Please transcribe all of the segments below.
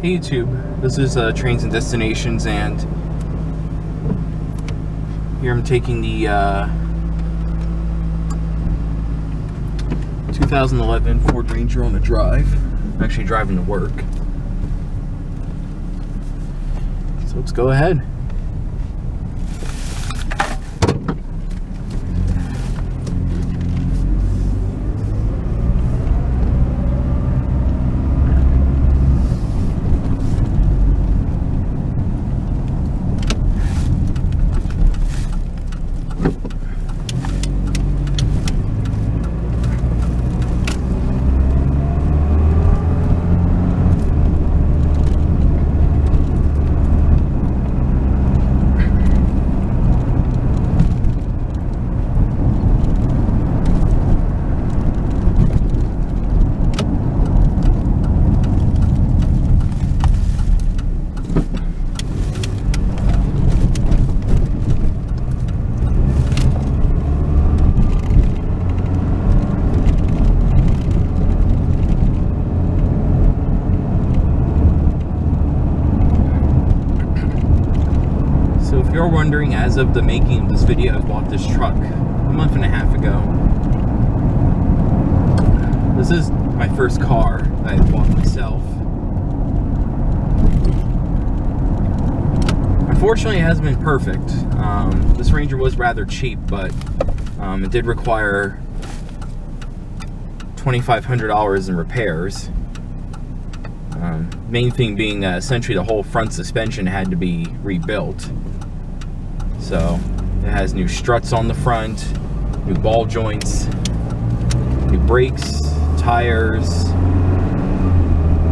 Hey YouTube, this is Trains and Destinations, and here I'm taking the 2011 Ford Ranger on a drive. I'm actually driving to work. So let's go ahead. If you're wondering, as of the making of this video, I bought this truck a month and a half ago. This is my first car that I bought myself. Unfortunately, it hasn't been perfect. This Ranger was rather cheap, but it did require $2,500 in repairs. Main thing being that essentially the whole front suspension had to be rebuilt. So it has new struts on the front, new ball joints, new brakes, tires,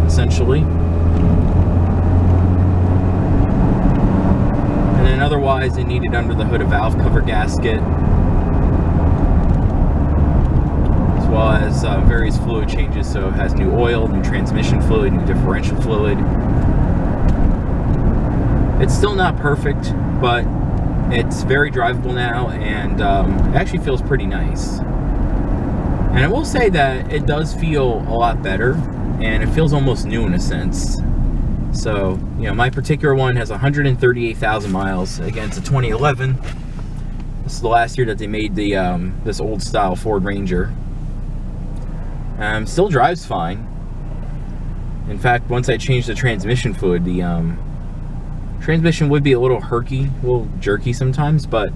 essentially. And then otherwise it needed under the hood a valve cover gasket, as well as various fluid changes. So it has new oil, new transmission fluid, new differential fluid. It's still not perfect, but it's very drivable now, and it actually feels pretty nice. And I will say that it does feel a lot better, and it feels almost new in a sense. So, you know, my particular one has 138,000 miles. Again, it's a 2011. This is the last year that they made the this old style Ford Ranger. Still drives fine. In fact, once I changed the transmission fluid, the transmission would be a little herky, a little jerky sometimes, but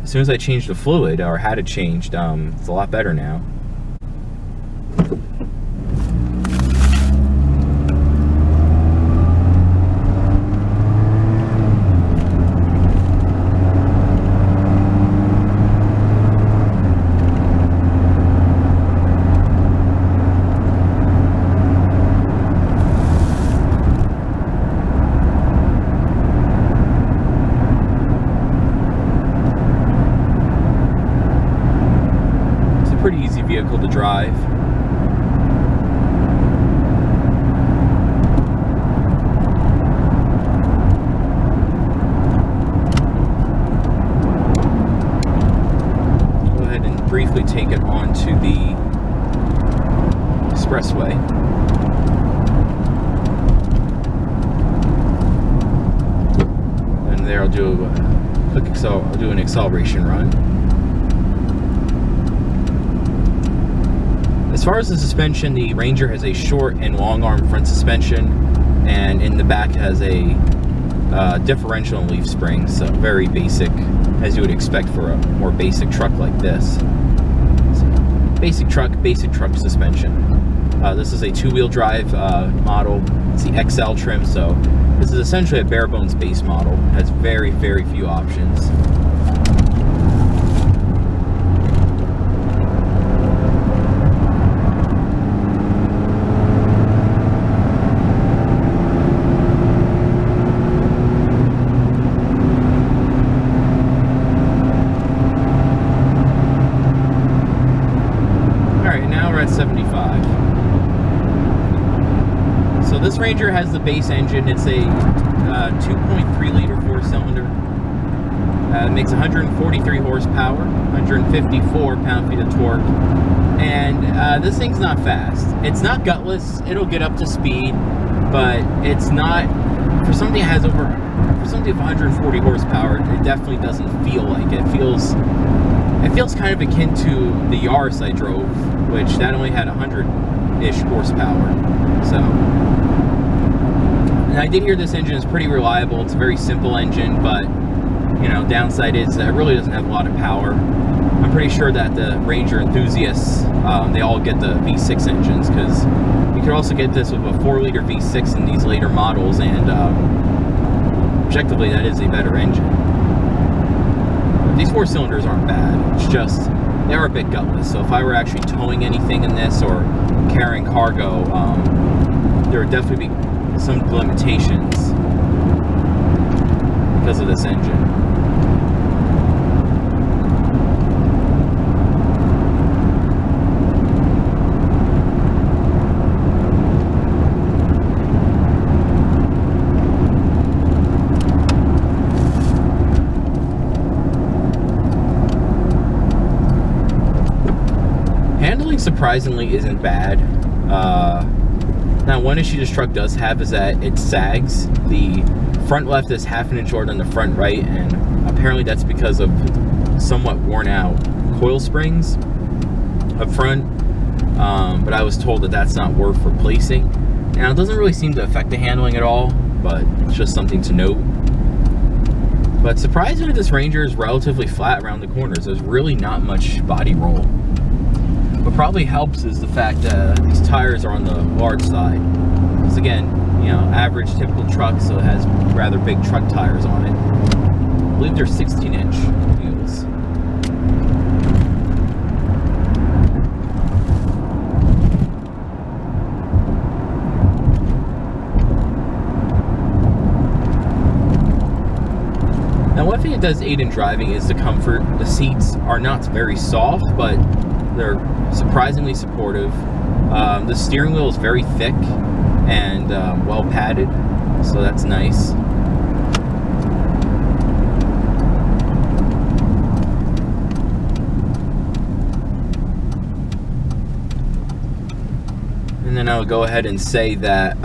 as soon as I changed the fluid, or had it changed, it's a lot better now. Pretty easy vehicle to drive. Go ahead and briefly take it onto the expressway. And there I'll do a quick I'll do an acceleration run. As far as the suspension, the Ranger has a short and long arm front suspension, and in the back has a differential and leaf springs, so very basic, as you would expect for a more basic truck like this. So, basic truck suspension. This is a two-wheel drive model. It's the XL trim, so this is essentially a bare bones base model. It has very, very few options. this Ranger has the base engine. It's a 2.3 liter 4-cylinder. Makes 143 horsepower, 154 pound-feet of torque, and this thing's not fast. It's not gutless. It'll get up to speed, but it's not, for something that has for something of 140 horsepower, it definitely doesn't feel like it. It feels kind of akin to the Yaris I drove, which that only had 100-ish horsepower. So, and I did hear this engine is pretty reliable. It's a very simple engine, but you know, downside is that it really doesn't have a lot of power. I'm pretty sure that the Ranger enthusiasts, they all get the V6 engines, because you could also get this with a 4-liter V6 in these later models, and objectively that is a better engine. But these 4-cylinders aren't bad. It's just they are a bit gutless. So if I were actually towing anything in this or carrying cargo, there would definitely be some limitations because of this engine. Handling surprisingly isn't bad. Now, one issue this truck does have is that it sags. The front left is half an inch shorter than the front right, and apparently that's because of somewhat worn out coil springs up front, but I was told that that's not worth replacing. Now, it doesn't really seem to affect the handling at all, but it's just something to note. But surprisingly, this Ranger is relatively flat around the corners. There's really not much body roll. What probably helps is the fact that these tires are on the large side. Because again, you know, average typical truck, so it has rather big truck tires on it. I believe they're 16-inch wheels. Now, one thing it does aid in driving is the comfort. The seats are not very soft, but they're surprisingly supportive. The steering wheel is very thick and well padded, so that's nice. And then I'll go ahead and say that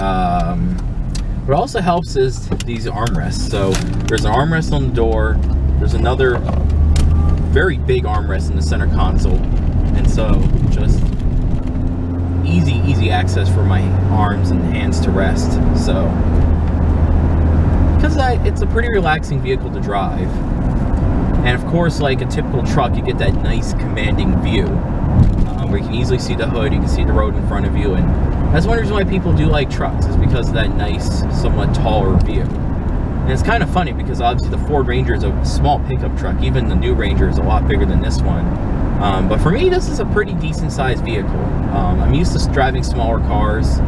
what also helps is these armrests. So there's an armrest on the door, there's another very big armrest in the center console, and so just easy access for my arms and hands to rest. So because it's a pretty relaxing vehicle to drive, and of course, like a typical truck, you get that nice commanding view where you can easily see the hood, you can see the road in front of you, and that's one reason why people do like trucks, is because of that nice, somewhat taller view. And it's kind of funny because obviously the Ford Ranger is a small pickup truck. Even the new Ranger is a lot bigger than this one. But for me, this is a pretty decent sized vehicle. I'm used to driving smaller cars,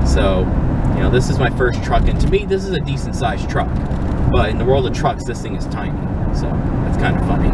so you know, this is my first truck, and to me this is a decent sized truck. But in the world of trucks, this thing is tiny, so that's kind of funny.